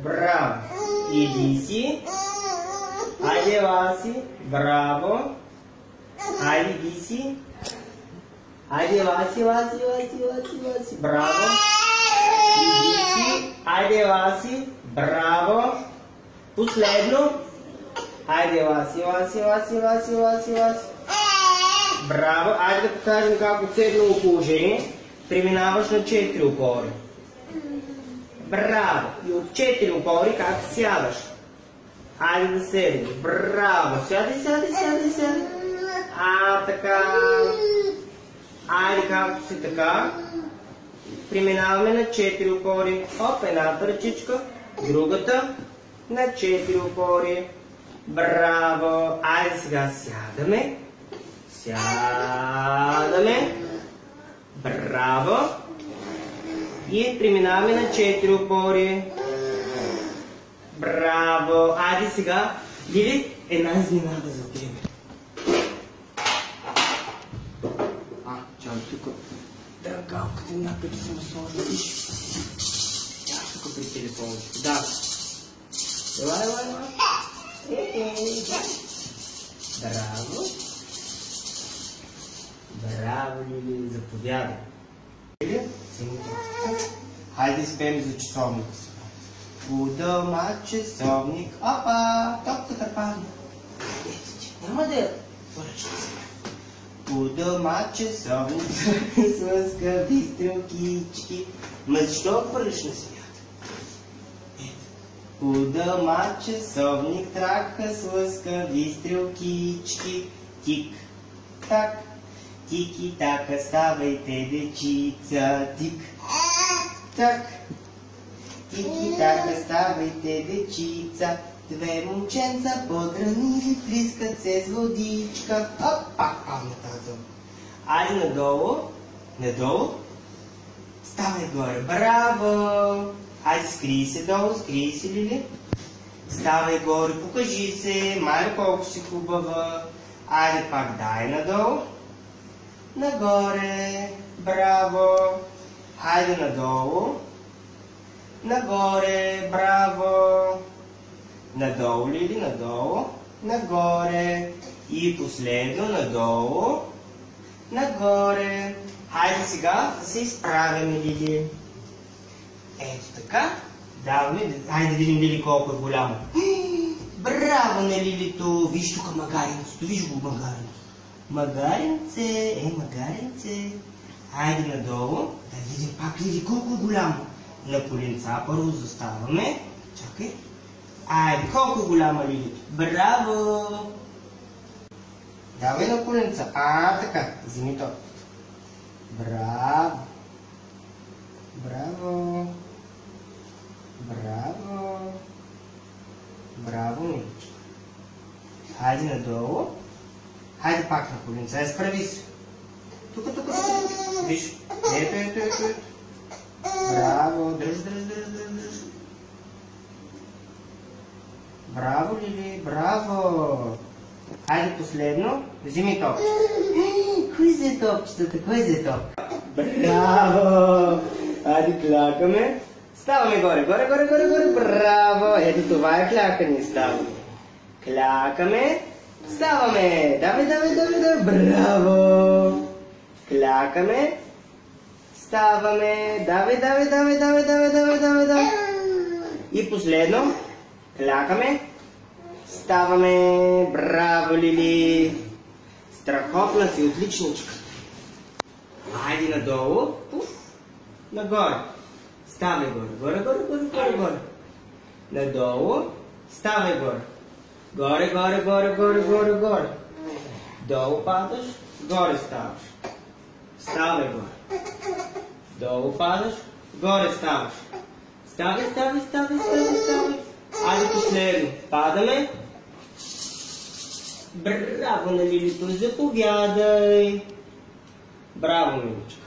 Браво. Иди си. Хайде, Васи. Браво. Хайде, иди си. Хайде, Васи. Браво. Иди си. Хайде, Васи. Браво. Последно. Хайде, Васи. Браво. Хайде да покажем как от седнало положение преминаваш на 4 опори. Браво. И от 4 опори как сядаш. Хайде да седнеш. Браво. Сядай. Така. Хайде както си така. Преминаваме на 4 опори. Оп, едната ръчичка. Другата на 4 опори. Браво. Айде сега сядаме. Браво. И преминаваме на 4 опори. Браво. Айде сега, Лили, една изненада за тебе. Чакай тук. Драгалката някъде се насложи. Тя тук при телефона. Да. Елай. Браво. Браво, Лили, заповядай. Хайде спеем за часовника си. У дома часовник. Опа! Топката пали. Няма да я върши сега. У дома часовник с лъскави стрелкички. Ма защо хвърляш на свята? У дома часовник трака с лъскави стрелкички. Тик-так. Тики-така, ставайте, дечица, тик-так. Тики-така, ставайте, дечица, две момченца подранили, плискат се с водичка. Оп, нататък. Айде надолу, ставай горе, браво. Айде скрий се долу, Лили. Ставай горе, покажи се, майна колко си хубава. Айде пак дай надолу. Нагоре, браво. Хайде надолу. Нагоре, браво. Надолу, Лили, надолу. Нагоре. И последно надолу. Нагоре. Хайде сега да се изправяме, Лили. Ето така. Даваме. Хайде да видим, Лили, колко е голямо. Браво на Лилито. Виж тук магаренцето. Виж го магаренцето. Магаренце. Хайде надолу. Да видим пак, Лили, колко е голямо. На коленца първо заставаме. Чакай. Айде, колко е голяма, Лили. Браво! Давай на коленца. Така. Вземи то. Браво. Браво, миличко. Хайде надолу. Хайде пак на коленца, изправи се. Тук. Виж. Ето. Браво, дръж. Браво, Лили, браво. Хайде последно, вземи топ. Кой взе топчетата, Браво. Хайде клякаме. Ставаме горе. Браво. Ето това е клякане. Ставаме. Клякаме. Ставаме! Давай! Браво! Клякаме. Ставаме. Давай! И последно. Клякаме. Ставаме. Браво, Лили! Страхотна си, отличничка. Хайде надолу. Пуф. Нагоре. Ставай горе. Надолу. Ставай горе. Горе. Долу падаш, горе ставаш. Ставай горе. Долу падаш, горе ставаш. Ставай. Айде последно. Падаме. Браво на Лилито, заповядай. Браво, миличка.